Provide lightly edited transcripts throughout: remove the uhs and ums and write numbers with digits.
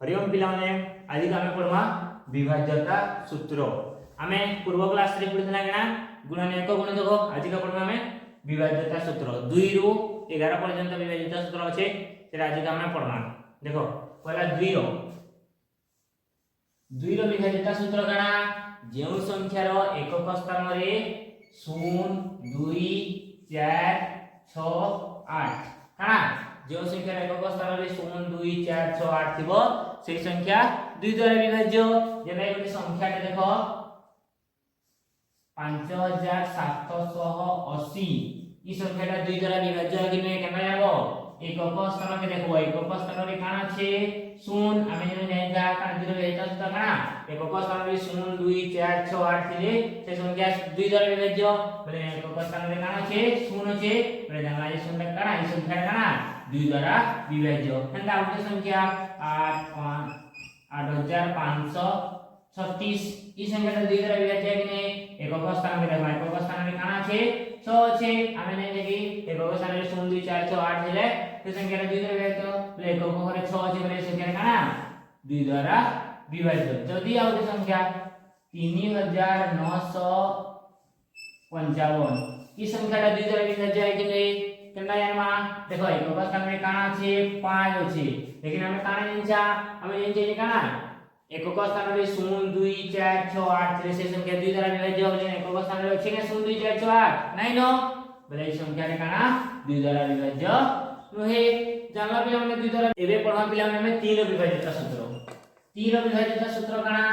हरिओम पिला माने आज आमे पढमा विभाज्यता सूत्र। आमे पूर्व क्लास रे पढिथना केना गुणन एक गुणन देखो आज का पढमा आमे विभाज्यता सूत्र 2 रु 11 पर्यंत विभाज्यता सूत्र अछि सेटा आज का आमे पढमा। देखो पहला 2 रो विभाज्यता सूत्र काना जेउ संख्या रो एकक स्थान रे 0 2 4 6 8 काना जो संख्या एकक स्थान रे 0 2 4 6 8 थिबो से संख्या 2 द्वारा विभाज्य। जेना एक संख्या के देखो 5780 ई संख्याटा 2 द्वारा विभाज्य कि नै केना आबो एकक स्थान के देखो एकक स्थान रे काना छे 0 आमे जेने नेगा काना 2 द्वारा विभाज्य काना एकक स्थान रे 0 2 4 6 8 थिले से संख्या 2 द्वारा विभाज्य बोले एकक स्थान रे काना छे 0 छे बोले जानला ये संख्या काना ई संख्या काना 2 द्वारा विभाज्य। हंदा उते संख्या 8536 ई संख्याटा 2 द्वारा विभाज्य कि नै एकक स्थान में देखो एकक स्थान में काना छे 6 छे आमे नै देखि एकक स्थान में 0 2 4 6 8 थिले से संख्याटा 2 द्वारा विभाज्य बोले एकक घरे 6 छे बोले संख्या काना 2 द्वारा विभाज्य। जदि आउते संख्या 3955 ई संख्याटा 2 द्वारा विभाज्य है कि नै केना यामा देखो एकक स्थान में काना छे 5 अछि लेकिन हमें काना निचा हमें निचे काना एकक स्थान रे 0 2 4 6 8 रे से संख्या 2 द्वारा विभाज्य बोले एकक स्थान रे अछि ने 0 2 4 6 8 नै नो बोले ई संख्या रे काना 2 द्वारा विभाज्य रहे। जानला पिला माने 2 द्वारा एबे पढा पिला माने 3 रो विभाज्यता सूत्र 3 रो विभाज्यता सूत्र काना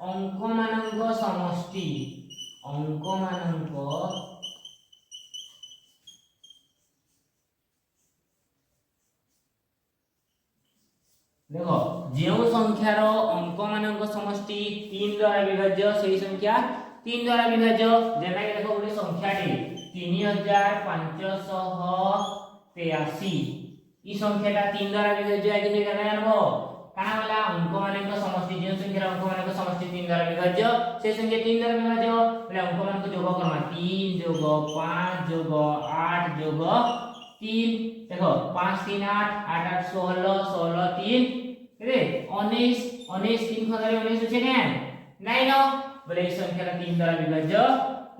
अंक मानक समष्टि अंक मानक देखो जेउ संख्या रो अंक मानक समष्टि 3 द्वारा विभाज्य सेही संख्या 3 द्वारा विभाज्य। जेना कि देखो गोटे संख्याटी 3583 ई संख्याटा 3 द्वारा विभाज्य है कि नै केना जानबो काना वाला अंक मानक समष्टि जेउ संख्या रो अंक मानक समष्टि 3 द्वारा विभाज्य से संख्या 3 द्वारा विभाज्य बोले अंक मानक जोग करमा 3 जोग 5 जोग 8 जोग 3 देखो 5 3 8 8 8 16 16 3 रे 19 19 3 खंडरे 19 छै ने नै नो बोले ई संख्या 3 द्वारा विभाज्य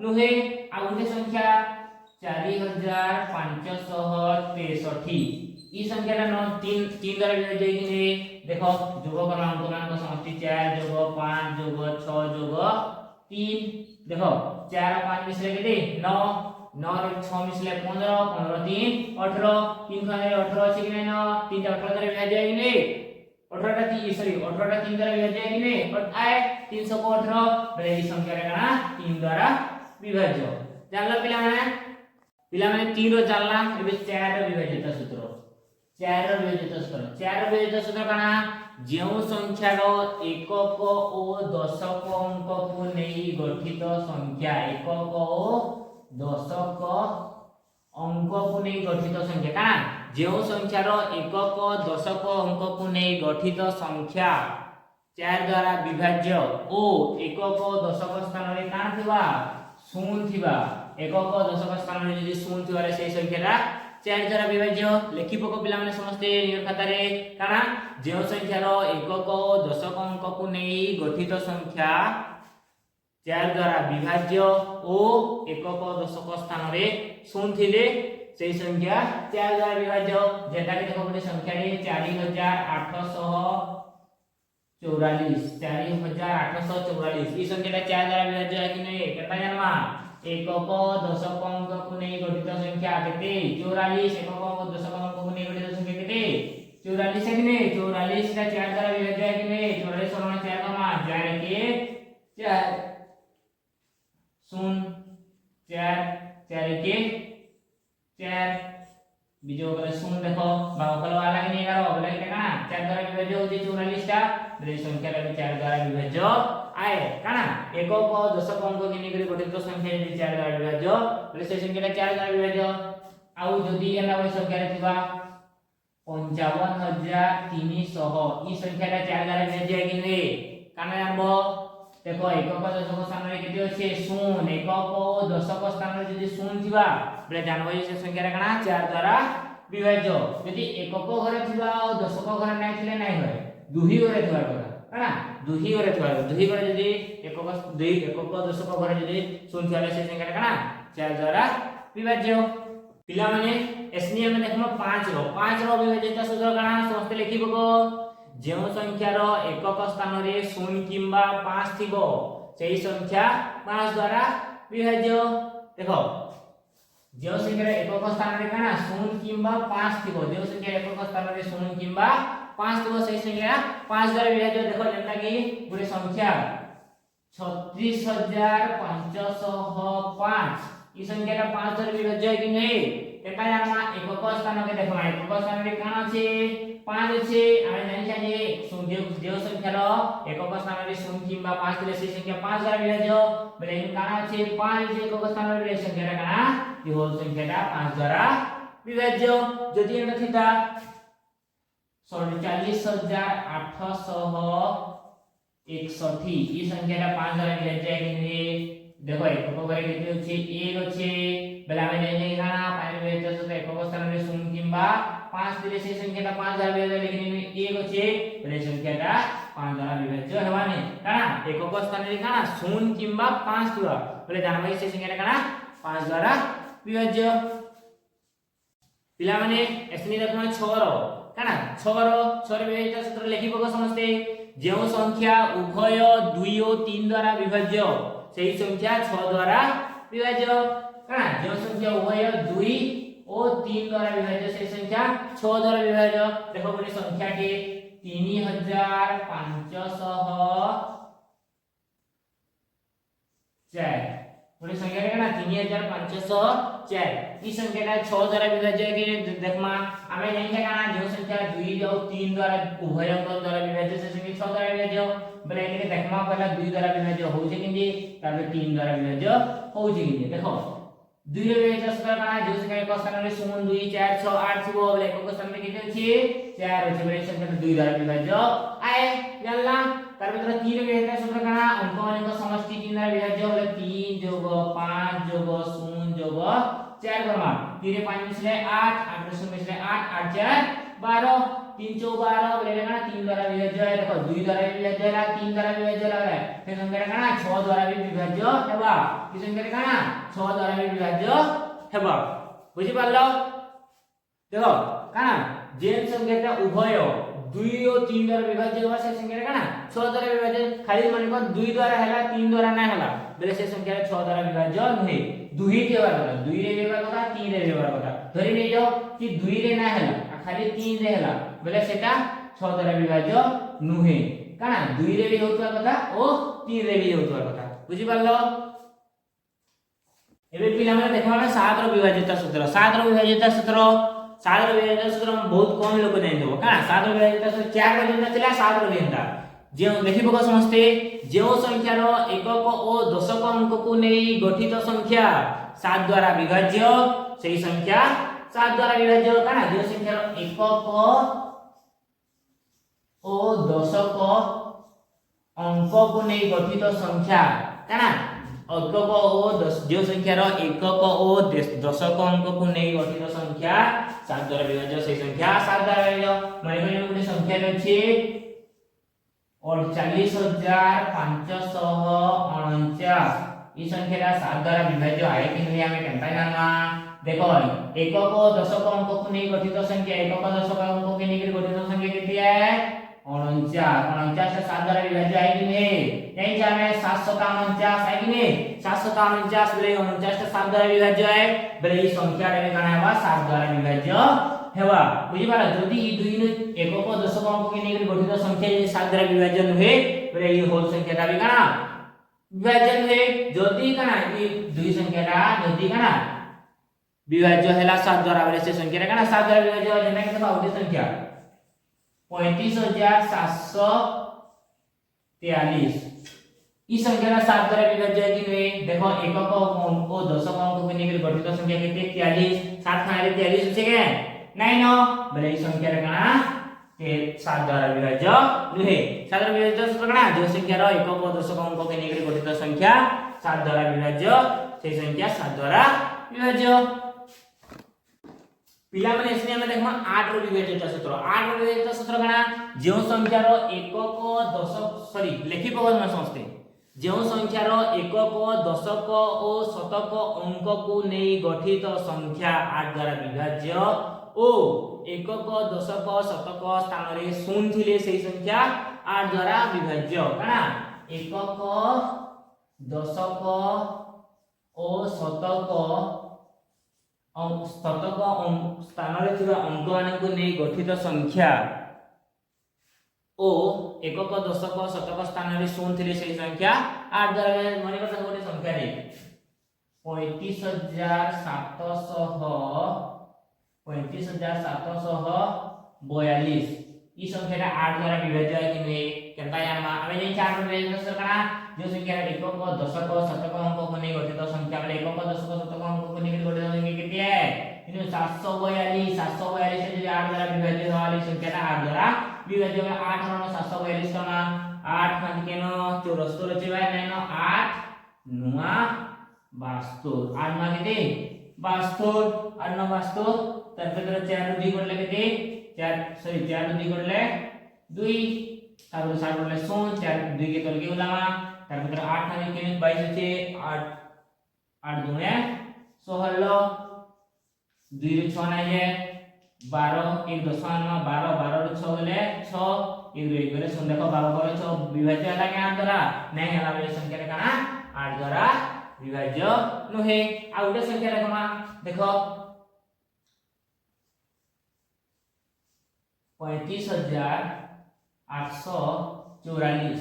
नुहे। आ उनके संख्या 4563 ई संख्या नो 3 द्वारा विभाज्य कि नै देखो जोग करना अंक मानक समष्टि 4 जोग 5 जोग 6 जोग 3 देखो 4 और 5 मिसले के 9 9 रे 6 मिसले 15 15 3 18 3 खंडरे 18 अछि कि नै नो 3 टा 18 द्वारा विभाज्य कि नै 18 टा 3 सॉरी 18 टा 3 द्वारा विभाज्य कि नै और आए 318 बोले ई संख्या रे काना 3 द्वारा विभाज्य। जानला पिला माने 3 रो जानला एबे 4 रो विभाज्यता सूत्र 4 रो विभाज्यता सूत्र काना जेउ संख्या रो एकक ओ दशक अंक को नै गठित संख्या एकक ओ दशक अंक को नै गठित संख्या काना जेउ संख्या रो एकक दशक अंक को नै गठित संख्या 4 द्वारा विभाज्य ओ एकक दशक स्थान रे काना थिबा 0 थिबा एकक दशक स्थान रे यदि 0 थिबा रे सेही संख्याटा 4 द्वारा विभाज्य लेखि पको पिला माने समस्त नियर खाता रे काना जेउ संख्या रो एकक दशक अंक को नै गठित संख्या 4 द्वारा विभाज्य ओ एकक दशक स्थान रे 0 थिले सेही संख्या 4 द्वारा विभाज्य। जेटा कि देखो गोटे संख्या रे 4844 ई संख्याटा 4 द्वारा विभाज्य है कि नै केता जानवा एकक दशक अंक को नै गठित संख्या केते 44 एकक दशक अंक को नै गठित संख्या केते 44 है कि नै 44 टा 4 द्वारा विभाज्य है कि नै 44 समान 4 कमा 4 के 4 0 4 4 के 4 बीजो करे 0 देखो बावकल वाला कि नै 11 बोले केना 4 द्वारा विभाज्य होची 44 टा बोले संख्या रे 4 द्वारा विभाज्य आए काना एकक दशक अंक के नै गठित संख्या यदि 4 द्वारा विभाज्य बोले से संख्याटा 4 द्वारा विभाज्य। आउ जदी एना बोले संख्या रे थिबा 55300 ई संख्याटा 4 द्वारा विभाज्य है कि नै काना जानबो देखो एकक दशक स्थान रे केते अछि 0 एकक दशक स्थान रे यदि 0 थिबा बोले जानबो से संख्या रे काना 4 द्वारा विभाज्य। यदि एकक घरे थिबा और दशक घरे नै थिले नै होय दुही घरे थुआ कथा काना दुही घरे थुआ दुही घरे जदी एकक दुई एकक दशक घरे जदी शून्य थिले से संख्या काना 4 द्वारा विभाज्य पिला माने एसनी हम देखम 5 रो विभाज्यता सूत्र काना समस्त लिखिबो जेउ संख्या रो एकक स्थान रे 0 किंबा 5 थिबो सेही संख्या 5 द्वारा विभाज्य देखो जो संख्या एकक स्थान रे काना 0 किंबा 5 थिबो जो संख्या एकक स्थान रे 0 किंबा 5 थिबो सेही संख्या 5 द्वारा विभाज्य देखो जेंता कि गुटे संख्या 36505 ई संख्या का 5 द्वारा विभाज्य है कि नहीं केटा जाना एकक स्थान के देखो एकक स्थान रे काना छे 5 छे आमे जानि छे जे जो संख्या रो एकक स्थान रे 0 किंबा 5 थिले सेही संख्या 5 द्वारा विभाज्य बोले इन काना छे 5 जे एकक स्थान रे संख्या काना ये होल संख्या 5 द्वारा विभाज्य जदि एटा थिता 47861 ई संख्या 5 द्वारा विभाज्य है कि देखो एकक करे केते होचे 1 होचे बेला में नहीं खाना पानी में तो एकक स्थान रे 0 किंबा 5 दिले से संख्या 5 द्वारा विभाज्य लेकिन 1 होचे बेले संख्या 5 द्वारा विभाज्य हेवानी काना एकक स्थान रे काना 0 किंबा 5 थिबा बोले जानबाई से संख्या काना 5 द्वारा विभाज्य पिला माने एसनी देखो 6 रो काना 6 विभाज्यता सूत्र लिखिबो समस्त जेउ संख्या उभय 2 और 3 द्वारा विभाज्य सेही संख्या 6 द्वारा विभाज्य काना जेउ संख्या उभय 2 और 3 द्वारा विभाज्य सेही संख्या 6 द्वारा विभाज्य देखो बड़ी संख्या के 3504 बड़ी संख्या के ना 3504 ई संख्या 6 द्वारा विभाज्य के देखमा हमें नहीं है काना जो संख्या 2 और 3 द्वारा उभय द्वारा विभाज्य से संख्या 6 द्वारा विभाज्य बोले के देखमा पहला 2 द्वारा विभाज्य हो जे किंदी तबे 3 द्वारा विभाज्य हो जे किंदी देखो 2 रे विभाज्य सूत्र काना जो संख्या एक स्थान रे 0 2 4 6 8 थिबो बोले एक स्थान रे केते अछि 4 अछि बोले संख्या 2 द्वारा विभाज्य आए जानला तार भीतर 3 रे विभाज्य सूत्र काना अंक अनेक समष्टि 3 द्वारा विभाज्य बोले 3 + 5 + 0 + 4 बरमा 3 रे 5 मिसले 8 8 रे 0 मिसले 8 8 4 12 3 × 12 बोले काना 3 द्वारा विभाज्य है देखो 2 द्वारा विभाज्य है 3 द्वारा विभाज्य है फिर संख्या काना 6 द्वारा भी विभाज्य हेबा कि संख्या काना 6 द्वारा भी विभाज्य हेबा बुझि पारलो देखो काना जेन संख्या उभय 2 और 3 द्वारा विभाज्य होवा से संख्या काना 6 द्वारा विभाज्य खाली मन को 2 द्वारा हैला 3 द्वारा ना हैला बेले से संख्या 6 द्वारा विभाज्य नहे 2 ही देवा कथा 2 रे देवा कथा 3 रे देवा कथा धरि नै जाओ कि 2 रे ना हैला खाली 3 रे हैला बेले सेटा 6 द्वारा विभाज्य नहे काना 2 रे भी होतवा कथा और 3 रे भी होतवा कथा बुझि पारलो एबे पिला माने देखबा 7 रो विभाज्यता सूत्र 7 रो विभाज्यता सूत्र बहुत कम लोक जानि देबो काना 7 रो विभाज्यता सूत्र 4 रो जेंता थिला 7 रो जेंता जे देखिबो समस्ते जेउ संख्या रो एकक और दशक अंक को नै गठित संख्या 7 द्वारा विभाज्य सेही संख्या 7 द्वारा विभाज्य काना जो संख्या रो एकक और दशक अंक को नै गठित संख्या काना एकक और जो संख्या रो एकक और दशक अंक को नै गठित संख्या 7 द्वारा विभाज्य सेही संख्या 7 द्वारा विभाज्य माने कोन संख्या अछि 48549 ई संख्या 7 द्वारा विभाज्य आए कि नहीं हमें केनता जानना देखो एकक और दशक अंक को नै गठित संख्या एकक दशक अंक को नै गठित संख्या कितनी है 49 से 7 द्वारा विभाज्य है कि नहीं जाने 749 है कि नहीं 749 बोले 49 से 7 द्वारा विभाज्य है बोले ई संख्या रे काना हेबा 7 द्वारा विभाज्य हेबा बुझि पाला जदी ई दुई नो एकक दशक अंक के नै गठित संख्या 7 द्वारा विभाज्य नहे बोले ई होल संख्या दा भी काना विभाज्य नहे जदी काना ई दुई संख्या दा जदी काना विभाज्य हैला 7 द्वारा बोले से संख्या रे काना 7 द्वारा विभाज्य जेना के देखा उठी संख्या 35743 ई संख्या 7 द्वारा विभाज्य है कि नहीं देखो एकक अंक और दशक अंक के नै गठित संख्या केते 43 7 खाने 43 होचे के नहीं नो बोले ई संख्या रे काना 7 द्वारा विभाज्य नहे 7 द्वारा विभाज्य सूत्र काना जो संख्या रो एकक और दशक अंक के नै गठित संख्या 7 द्वारा विभाज्य से संख्या 7 द्वारा विभाज्य पिला माने इसने हम देखमा 8 रो विभाज्यता सूत्र 8 रो विभाज्यता सूत्र काना जो संख्यार एकक दशक सॉरी लेखि पकड़ समस्ते जो संख्यार एकक दशक और शतक अंक को नहीं गठित संख्या 8 द्वारा विभाज्य ओ एकक दशक शतक स्थान रे शून्य थिले सेही संख्या 8 द्वारा विभाज्य काना एकक दशक और शतक स्थान रे थिबा अंक मान को नहीं गठित संख्या ओ एकक दशक शतक स्थान रे शून्य थिले सेही संख्या 8 द्वारा माने कथा गोटे संख्या रे 35742 ई संख्या 8 द्वारा विभाज्य है कि नहीं केता यामा हमें जे 4 में विभाज्य करा जो संख्या एकक दशक शतक अंक को नहीं गठित संख्या मतलब एकक दशक शतक अंक को नहीं गठित संख्या कितनी है किंतु 742 से जो 8 द्वारा विभाज्य वाली संख्या 8 द्वारा विभाज्य में 8 और 742 का 8 मान के नो 74 रचिबा नै नो 8 नुआ 72 8 मा किती 72 8 नो 72 तर पत्र 4 2 करले किती 4 सॉरी 4 2 करले 2 तार 7 करले 0 4 2 के तलके उलामा तर पत्र 8 मा के 22 আছে 8 8 2 16 2 रे 6 নাই है 12 1 दशमान में 12 12 रे 6 गले 6 1 रे 1 गले सुन देखो 12 पर 6 विभाज्य हला के द्वारा नहीं हला वाली संख्या रे काना 8 द्वारा विभाज्य नहे आ उडे संख्या रे कमा देखो 35844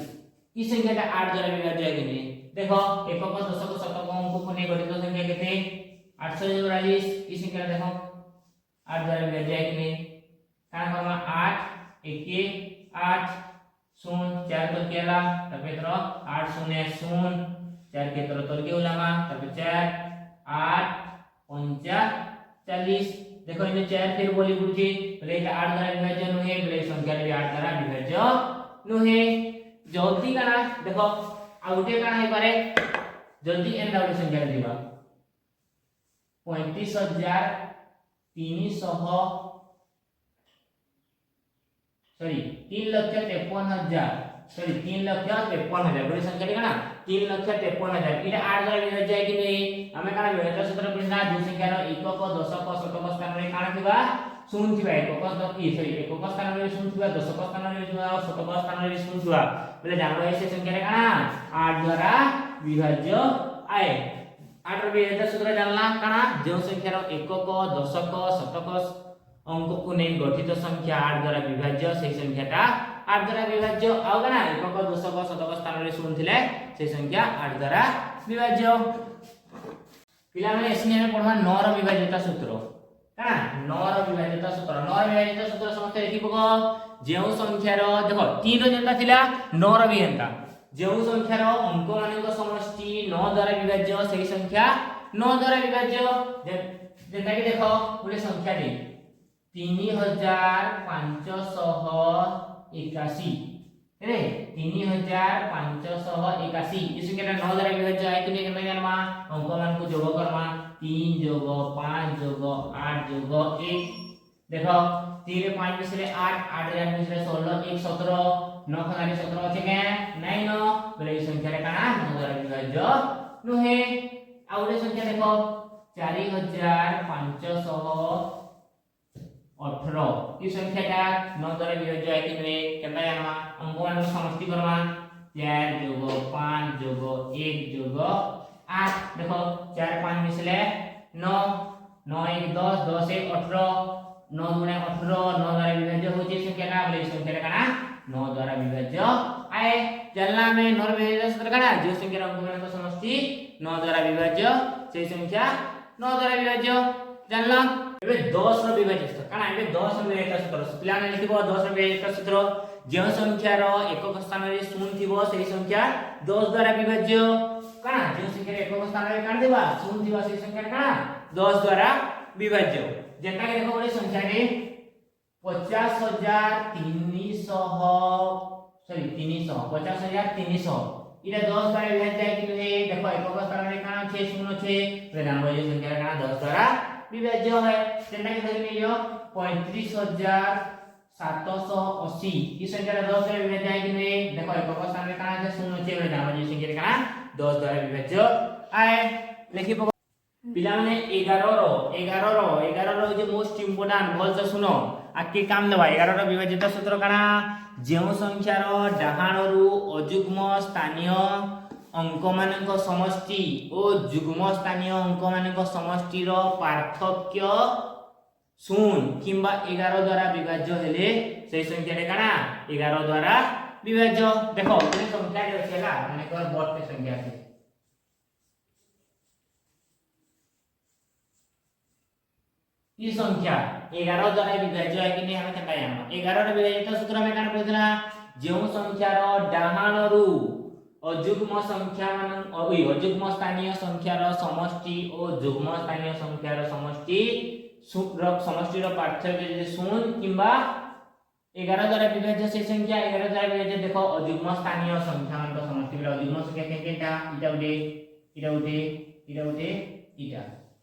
ई संख्या का 8 द्वारा विभाज्य है कि नहीं देखो एकक दशक शतक अंक को नहीं गठित संख्या कितने 844 ई संख्या देखो 8 द्वारा विभाज्य है कि नहीं कारण करमा 8 1 8 0 4 तो केला तब इधर 8 0 0 4 के तरह तोड़ के उलामा तब 4 8 39 देखो इन 4 फिर बोली बुझी बोले 8 द्वारा विभाज्य नहे बोले संख्या रे 8 द्वारा विभाज्य नहे जल्दी काना देखो आ उठे काना हे पारे जल्दी एन दाउ संख्या रे दिबा 35300 सॉरी 3,53,000 सॉरी 3,53,000 बड़ी संख्या काना 3,53,000 इटा 8 द्वारा विभाज्य है कि नहीं हमें काना विभाज्य सूत्र पिना जो संख्या रो एकक दशक शतक स्थान रे काना थिबा शून्य थिबा एकक सॉरी एकक स्थान रे शून्य थिबा दशक स्थान रे शतक स्थान रे शून्य थिबा बोले जानबो ऐसे संख्या रे काना 8 द्वारा विभाज्य आए 8 रो विभाज्य सूत्र जानला काना जो संख्या रो एकक दशक शतक अंक को नहीं गठित संख्या 8 द्वारा विभाज्य सही संख्याटा 8 द्वारा विभाज्य आउ काना एकक दशक शतक स्थान रे शून्य थिले सही संख्या 8 द्वारा विभाज्य पिला माने एसने में पढवा 9 रो विभाज्यता सूत्र काना 9 रो विभाज्यता सूत्र 9 रो विभाज्यता सूत्र समस्त लिखि पको जेउ संख्या रो देखो 3 रो जेंता थिला 9 रो भी हेंता जेउ संख्या रो अंक मानक समष्टि 9 द्वारा विभाज्य सही संख्या 9 द्वारा विभाज्य जेंता कि देखो पूरे संख्या दे 3581 रे 3581 इस संख्या 9 द्वारा विभाज्य है कि नहीं केना जानमा अंक मान को जोग करमा 3 जोग 5 जोग 8 जोग 1 देखो 3 रे 5 मिसले 8 8 रे 8 मिसले 16 1 17 9 खनारे 17 আছে के नहीं नो बोले इस संख्या रे काना 9 द्वारा विभाज्य नहे आउरे संख्या देखो 4518 ई संख्याटा 9 द्वारा विभाज्य है कि नहीं केना जानमा अंक मान समष्टि करमा 4 जोग 5 जोग 1 जोग 8 देखो 4 5 मिसले 9 9 1 10 10 1 18 9 गुणे 18 9 द्वारा विभाज्य होची संख्याटा बोले संख्याटा काना 9 द्वारा विभाज्य आए जानला में 9 विभाज्य सूत्र काना जो संख्या अंक मान समष्टि 9 द्वारा विभाज्य से संख्या 9 द्वारा विभाज्य जानला एबे 10 रो विभाज्य सूत्र काना एबे 10 रो विभाज्य सूत्र पिला ने लिखिबो 10 रो विभाज्य सूत्र जो संख्या रो एकक स्थान रे शून्य थिबो सेही संख्या 10 द्वारा विभाज्य काना जो संख्या रे एकक स्थान रे कान देबा शून्य थिबा सेही संख्या काना 10 द्वारा विभाज्य जेता के देखो बोले संख्या रे 50300 सॉरी 300 50300 इटा 10 द्वारा विभाज्य है कि नहीं देखो एकक स्थान रे काना 6 शून्य 6 तो जानबो ये संख्या काना 10 द्वारा विभाज्य है जेता के धरि लियो 35000 780 ई संख्या 10 रे विभाज्य है कि नहीं देखो एक स्थान में काना है 0 আছে বলে জানো যে সংখ্যা কানা 10 দ্বারা বিভাজ্য আয় লিখি পক পিলা মানে 11 रो যে মোস্ট ইম্পর্টেন্ট বলছ শুনো আকি কাম দেবা 11 रो বিভাজ্যতা সূত্র কানা যেও সংখ্যার ডাহাণরু অযুগ্ম স্থানীয় অঙ্ক মানক সমষ্টি ও যুগ্ম স্থানীয় অঙ্ক মানক সমষ্টির পার্থক্য শূন্য কিংবা 11 দ্বারা বিভাজ্য হলে সেই সংখ্যাটা কানা 11 দ্বারা বিভাজ্য দেখো এই সংখ্যাটা আছে না মানে কর বড়তে সংখ্যা আছে এই সংখ্যা 11 দ্বারা বিভাজ্য হয় কি नहीं हमें কেটা জানো 11 র বিভাজ্যতা সূত্র আমি কানা পড়িলা যেও সংখ্যার ডাহাণরু অযুগ্ম সংখ্যা মান অযুগ্ম স্থানীয় সংখ্যার সমষ্টি ও যুগ্ম স্থানীয় সংখ্যার সমষ্টি সমষ্টির পার্থক্য যদি শূন্য কিংবা 11 দ্বারা বিভাজ্য সেই সংখ্যা 11 দ্বারা বিভাজ্য দেখো অযুগ্ম স্থানীয় সংখ্যা মান সমষ্টি বলে অযুগ্ম সংখ্যা কেনটা এটা উঠে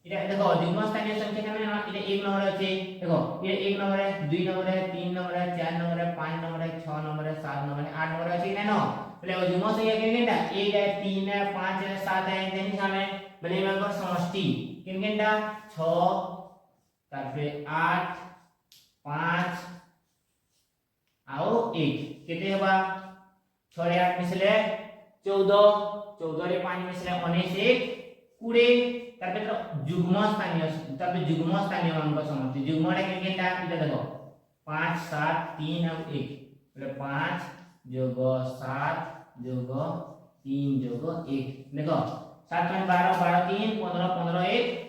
এটা দেখো অযুগ্ম স্থানীয় সংখ্যা কেন এটা 1 নম্বরে আছে দেখো এটা 1 নম্বরে 2 নম্বরে 3 নম্বরে 4 নম্বরে 5 নম্বরে 6 নম্বরে 7 নম্বরে 8 নম্বরে আছে না नो बोले অযুগ্ম সংখ্যা কেনটা 1 है 3 है 5 है 7 है তেনি সামনে বলে এর সমষ্টি কেনটা 6 তারপরে 8 5 आओ 1 केते हेबा 6 रे 8 मिसले 14 रे 5 मिसले 19 1 20 তারপরে যুগ্ম স্থানীয় অঙ্ক সমষ্টি যুগ্মটা কেনটা এটা দেখো 5 7 3 और 1 বলে 5 যোগ 7 যোগ 3 যোগ 1 দেখো 7 5 12 12 3 15 15 1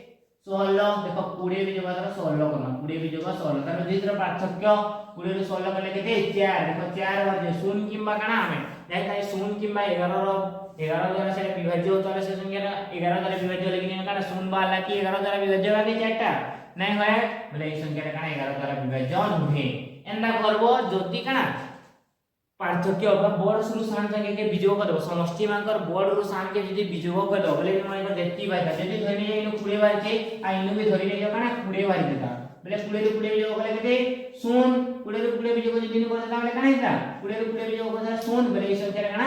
16 देखो 20 भी जोग 16 करना 20 भी जोग 16 तार दुईटर पार्थक्य 20 ରୁ 16 कले केते 4 देखो 4 बार 0 किंबा काना हमें जाई ताई 0 किंबा 11 द्वारा से विभाज्य होता है से संख्या 11 द्वारा विभाज्य लेकिन काना 0 बाला की 11 द्वारा विभाज्य वाके चारटा नहीं होय बोले এই সংখ্যাটা কানা 11 দ্বারা বিভাজ্য নহে এন্ডা করব যদি কানা পার্থক্য বা বড় শুরু সান সংখ্যাকে বিযোগ করব সমষ্টি মানকর বড় রু সানকে যদি বিযোগ করব বলে মানে দেখতি পাইতা যদি ধরি নেই 20 বারছে আর ইনু भी ধরি নেই কানা 20 বার দেতা বলে 20 ରୁ 20 বিযোগ করলে কেতে 0 20 ରୁ 20 বিযোগ যদি দিন করতে তাহলে কানা হিতা 20 ରୁ 20 বিযোগ করলে 0 বলে এই সংখ্যাটা কানা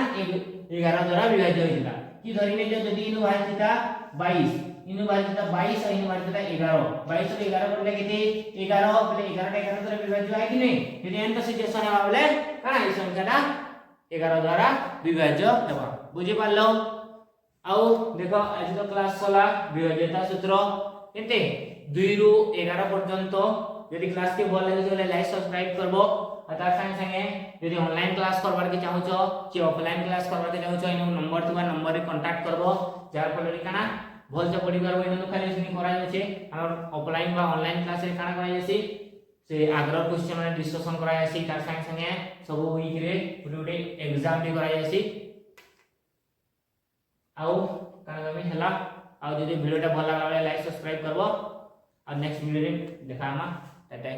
11 দ্বারা বিভাজ্য হইতা কি ধরি নেই যদি ইনু বারছিতা 22 ইনু বারছিতা 22 আর ইনু বারছিতা 11 22 और 11 করলে কেতে 11 বলে 11 টা 11 দ্বারা বিভাজ্য হয় কি नहीं যদি এন্ড সিচুয়েশন হবে বলে কানা এই সংখ্যাটা 11 দ্বারা বিভাজ্য হেবা বুঝি পারলো আও দেখো আজ তো ক্লাস চলা বিভাজ্যতা সূত্র কেতে 2 ରୁ 11 পর্যন্ত যদি ক্লাস কে ভাল লাগে তাহলে লাইক সাবস্ক্রাইব করবো আর তার সঙ্গে সঙ্গে যদি অনলাইন ক্লাস করবার কি চাহুছো কি অফলাইন ক্লাস করবার কি চাহুছো এই নম্বর থিবা নম্বরে কন্টাক্ট করবো যার ফলে কানা ভলসে পড়ি পারবো এনু খালি শুনি করা যাচ্ছে আর অফলাইন বা অনলাইন ক্লাসে কানা করা যাচ্ছে से आग्रह क्वेश्चन মানে ডিসকাশন করা যাচ্ছে তার সঙ্গে সঙ্গে সব উইক রে গুটে एग्जाम भी করা যাচ্ছে আও কানা আমি হেলা আও যদি ভিডিওটা ভালো লাগলে লাইক সাবস্ক্রাইব করবো আর নেক্সট ভিডিও রে দেখামা টাটা।